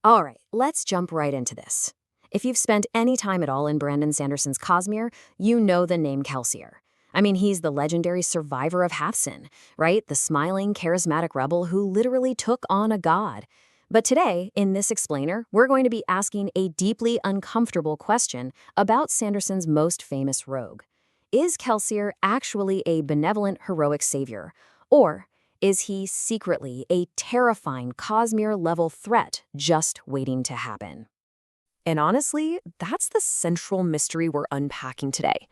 All right, let's jump right into this. If you've spent any time at all in Brandon Sanderson's Cosmere, you know the name Kelsier. I mean, he's the legendary survivor of Hathsin, right? The smiling, charismatic rebel who literally took on a god. But today, in this explainer, we're going to be asking a deeply uncomfortable question about Sanderson's most famous rogue. Is Kelsier actually a benevolent, heroic savior? Or is he secretly a terrifying Cosmere-level threat just waiting to happen? And honestly, that's the central mystery we're unpacking today.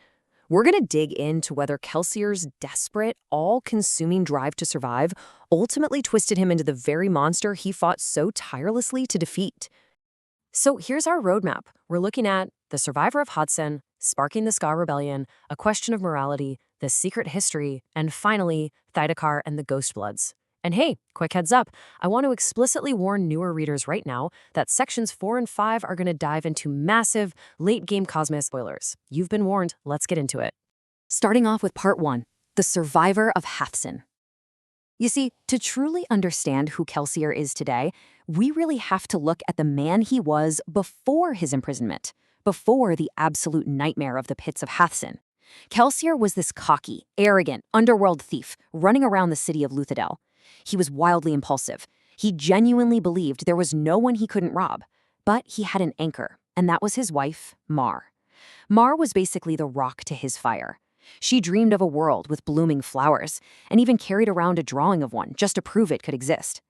We're going to dig into whether Kelsier's desperate, all-consuming drive to survive ultimately twisted him into the very monster he fought so tirelessly to defeat. So here's our roadmap. We're looking at the Survivor of Hathsin, sparking the Ska Rebellion, a question of morality, the secret history, and finally, Thydakar and the Ghostbloods. And hey, quick heads up, I want to explicitly warn newer readers right now that sections 4 and 5 are going to dive into massive, late-game Cosmere spoilers. You've been warned, let's get into it. Starting off with Part 1, the Survivor of Hathsin. You see, to truly understand who Kelsier is today, we really have to look at the man he was before his imprisonment, before the absolute nightmare of the pits of Hathsin. Kelsier was this cocky, arrogant, underworld thief running around the city of Luthadel. He was wildly impulsive. He genuinely believed there was no one he couldn't rob. But he had an anchor, and that was his wife, Mar. Mar was basically the rock to his fire. She dreamed of a world with blooming flowers, and even carried around a drawing of one just to prove it could exist.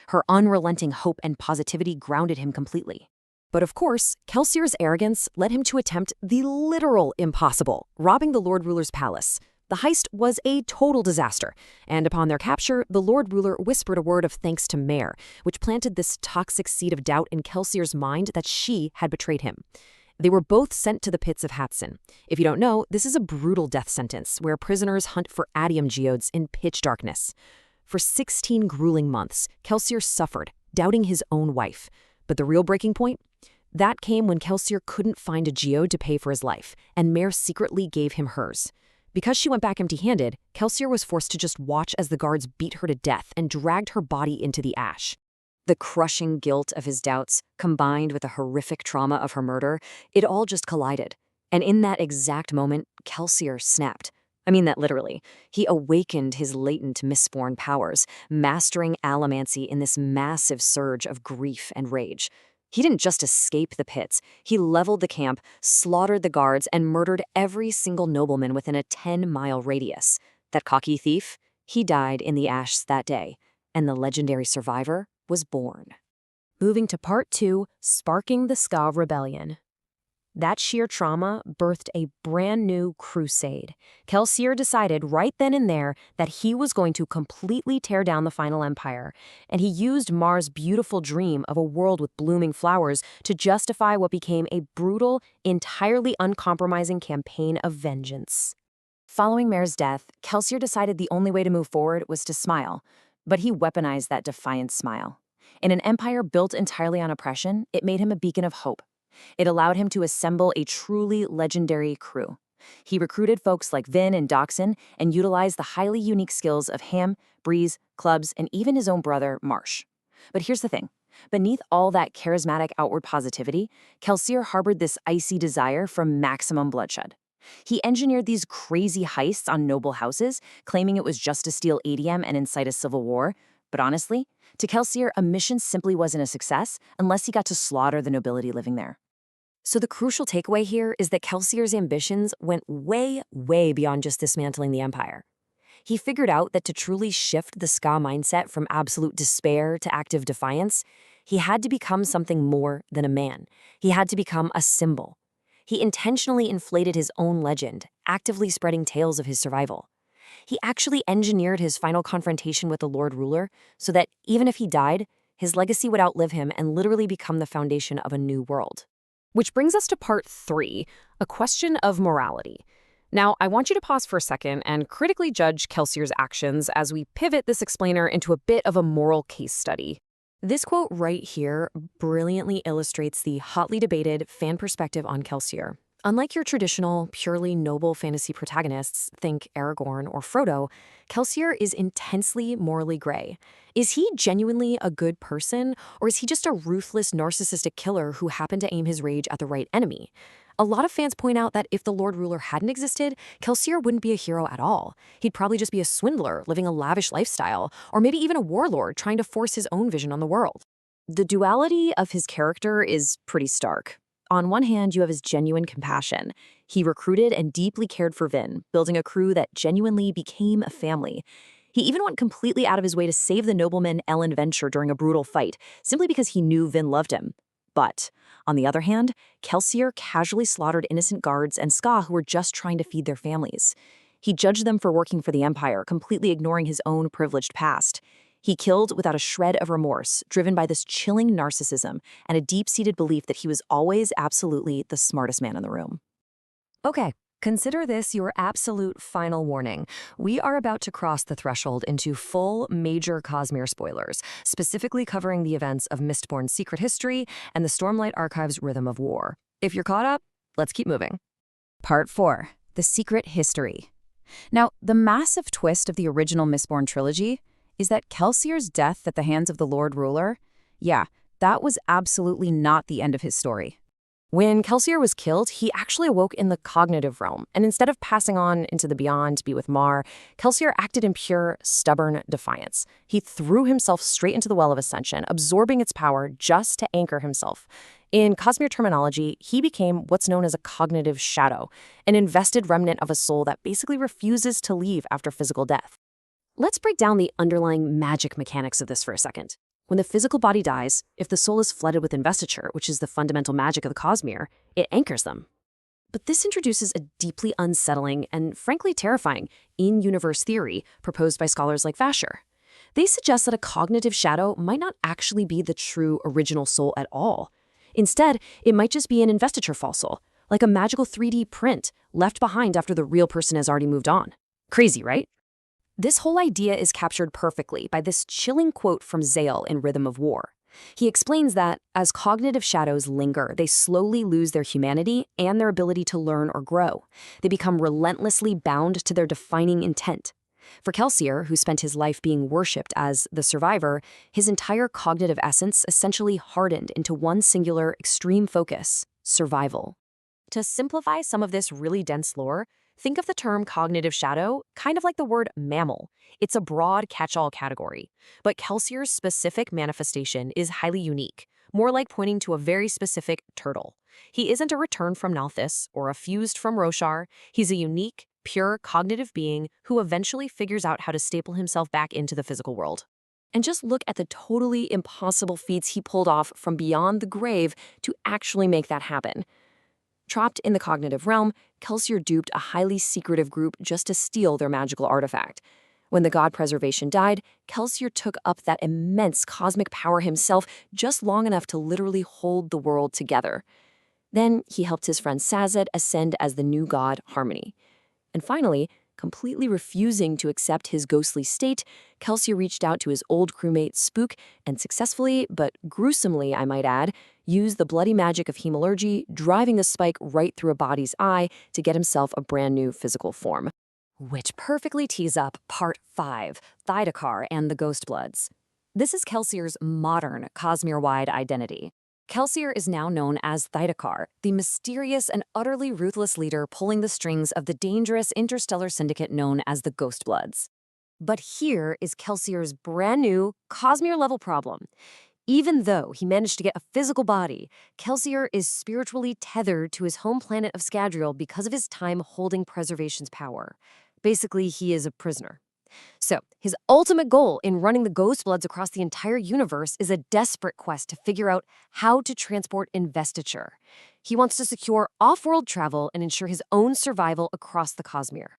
Her unrelenting hope and positivity grounded him completely. But of course, Kelsier's arrogance led him to attempt the literal impossible, robbing the Lord Ruler's palace. The heist was a total disaster, and upon their capture, the Lord Ruler whispered a word of thanks to Mare, which planted this toxic seed of doubt in Kelsier's mind that she had betrayed him. They were both sent to the pits of Hathsin. If you don't know, this is a brutal death sentence where prisoners hunt for adium geodes in pitch darkness. For 16 grueling months, Kelsier suffered, doubting his own wife. But the real breaking point? That came when Kelsier couldn't find a geode to pay for his life, and Mare secretly gave him hers. Because she went back empty-handed, Kelsier was forced to just watch as the guards beat her to death and dragged her body into the ash. The crushing guilt of his doubts, combined with the horrific trauma of her murder, it all just collided. And in that exact moment, Kelsier snapped. I mean that literally. He awakened his latent Mistborn powers, mastering allomancy in this massive surge of grief and rage. He didn't just escape the pits. He leveled the camp, slaughtered the guards, and murdered every single nobleman within a 10-mile radius. That cocky thief, he died in the ash that day, and the legendary survivor was born. Moving to Part 2, Sparking the Ska Rebellion. That sheer trauma birthed a brand new crusade. Kelsier decided right then and there that he was going to completely tear down the final empire, and he used Mar's beautiful dream of a world with blooming flowers to justify what became a brutal, entirely uncompromising campaign of vengeance. Following Mare's death, Kelsier decided the only way to move forward was to smile, but he weaponized that defiant smile. In an empire built entirely on oppression, it made him a beacon of hope. It allowed him to assemble a truly legendary crew. He recruited folks like Vin and Doxson and utilized the highly unique skills of Ham, Breeze, Clubs, and even his own brother, Marsh. But here's the thing. Beneath all that charismatic outward positivity, Kelsier harbored this icy desire for maximum bloodshed. He engineered these crazy heists on noble houses, claiming it was just to steal adium and incite a civil war. But honestly, to Kelsier, a mission simply wasn't a success unless he got to slaughter the nobility living there. So the crucial takeaway here is that Kelsier's ambitions went way, way beyond just dismantling the empire. He figured out that to truly shift the Ska mindset from absolute despair to active defiance, he had to become something more than a man. He had to become a symbol. He intentionally inflated his own legend, actively spreading tales of his survival. He actually engineered his final confrontation with the Lord Ruler so that even if he died, his legacy would outlive him and literally become the foundation of a new world. Which brings us to Part 3, a question of morality. Now, I want you to pause for a second and critically judge Kelsier's actions as we pivot this explainer into a bit of a moral case study. This quote right here brilliantly illustrates the hotly debated fan perspective on Kelsier. Unlike your traditional, purely noble fantasy protagonists, think Aragorn or Frodo, Kelsier is intensely morally gray. Is he genuinely a good person, or is he just a ruthless, narcissistic killer who happened to aim his rage at the right enemy? A lot of fans point out that if the Lord Ruler hadn't existed, Kelsier wouldn't be a hero at all. He'd probably just be a swindler living a lavish lifestyle, or maybe even a warlord trying to force his own vision on the world. The duality of his character is pretty stark. On one hand, you have his genuine compassion. He recruited and deeply cared for Vin, building a crew that genuinely became a family. He even went completely out of his way to save the nobleman Ellen Venture during a brutal fight, simply because he knew Vin loved him. But, on the other hand, Kelsier casually slaughtered innocent guards and Ska who were just trying to feed their families. He judged them for working for the Empire, completely ignoring his own privileged past. He killed without a shred of remorse, driven by this chilling narcissism and a deep-seated belief that he was always absolutely the smartest man in the room. Okay, consider this your absolute final warning. We are about to cross the threshold into full major Cosmere spoilers, specifically covering the events of Mistborn's secret history and the Stormlight Archive's Rhythm of War. If you're caught up, let's keep moving. Part 4. The Secret History. Now, the massive twist of the original Mistborn trilogy is that Kelsier's death at the hands of the Lord Ruler, that was absolutely not the end of his story. When Kelsier was killed, he actually awoke in the cognitive realm, and instead of passing on into the beyond to be with Mar, Kelsier acted in pure, stubborn defiance. He threw himself straight into the Well of Ascension, absorbing its power just to anchor himself. In Cosmere terminology, he became what's known as a cognitive shadow, an invested remnant of a soul that basically refuses to leave after physical death. Let's break down the underlying magic mechanics of this for a second. When the physical body dies, if the soul is flooded with investiture, which is the fundamental magic of the Cosmere, it anchors them. But this introduces a deeply unsettling and frankly terrifying in-universe theory proposed by scholars like Vasher. They suggest that a cognitive shadow might not actually be the true original soul at all. Instead, it might just be an investiture fossil, like a magical 3D print left behind after the real person has already moved on. Crazy, right? This whole idea is captured perfectly by this chilling quote from Zale in Rhythm of War. He explains that, as cognitive shadows linger, they slowly lose their humanity and their ability to learn or grow. They become relentlessly bound to their defining intent. For Kelsier, who spent his life being worshipped as the survivor, his entire cognitive essence essentially hardened into one singular, extreme focus: survival. To simplify some of this really dense lore, think of the term cognitive shadow kind of like the word mammal. It's a broad catch-all category. But Kelsier's specific manifestation is highly unique, more like pointing to a very specific turtle. He isn't a return from Nalthis or a fused from Roshar. He's a unique, pure cognitive being who eventually figures out how to staple himself back into the physical world. And just look at the totally impossible feats he pulled off from beyond the grave to actually make that happen. Trapped in the cognitive realm, Kelsier duped a highly secretive group just to steal their magical artifact. When the god Preservation died, Kelsier took up that immense cosmic power himself just long enough to literally hold the world together. Then he helped his friend Sazed ascend as the new god Harmony. And finally, completely refusing to accept his ghostly state, Kelsier reached out to his old crewmate Spook and successfully, but gruesomely I might add, used the bloody magic of hemalurgy, driving the spike right through a body's eye to get himself a brand new physical form. Which perfectly tees up Part 5, Thydakar and the Ghostbloods. This is Kelsier's modern Cosmere-wide identity. Kelsier is now known as Thydakar, the mysterious and utterly ruthless leader pulling the strings of the dangerous interstellar syndicate known as the Ghostbloods. But here is Kelsier's brand new Cosmere-level problem. Even though he managed to get a physical body, Kelsier is spiritually tethered to his home planet of Scadrial because of his time holding Preservation's power. Basically, he is a prisoner. So, his ultimate goal in running the Ghostbloods across the entire universe is a desperate quest to figure out how to transport investiture. He wants to secure off-world travel and ensure his own survival across the Cosmere.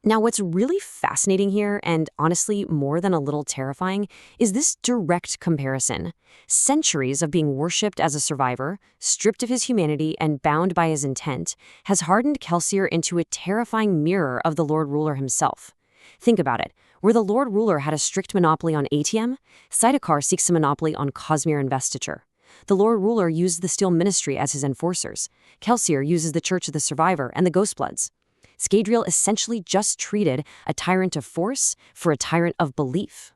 Now, what's really fascinating here, and honestly more than a little terrifying, is this direct comparison. Centuries of being worshipped as a survivor, stripped of his humanity and bound by his intent, has hardened Kelsier into a terrifying mirror of the Lord Ruler himself. Think about it. Where the Lord Ruler had a strict monopoly on ATM, Thydakar seeks a monopoly on Cosmere investiture. The Lord Ruler used the Steel Ministry as his enforcers. Kelsier uses the Church of the Survivor and the Ghostbloods. Scadrial essentially just traded a tyrant of force for a tyrant of belief.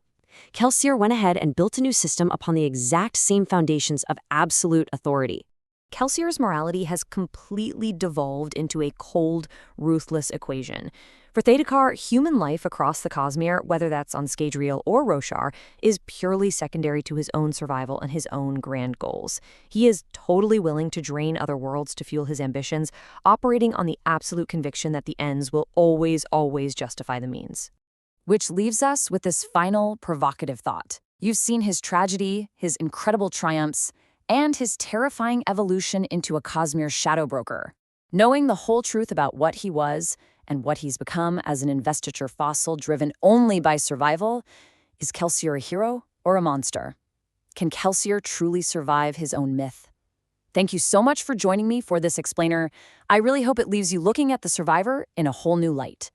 Kelsier went ahead and built a new system upon the exact same foundations of absolute authority. Kelsier's morality has completely devolved into a cold, ruthless equation. For Thedekar, human life across the Cosmere, whether that's on Scadrial or Roshar, is purely secondary to his own survival and his own grand goals. He is totally willing to drain other worlds to fuel his ambitions, operating on the absolute conviction that the ends will always, always justify the means. Which leaves us with this final provocative thought. You've seen his tragedy, his incredible triumphs, and his terrifying evolution into a Cosmere shadow broker. Knowing the whole truth about what he was and what he's become as an investiture fossil driven only by survival, is Kelsier a hero or a monster? Can Kelsier truly survive his own myth? Thank you so much for joining me for this explainer. I really hope it leaves you looking at the Survivor in a whole new light.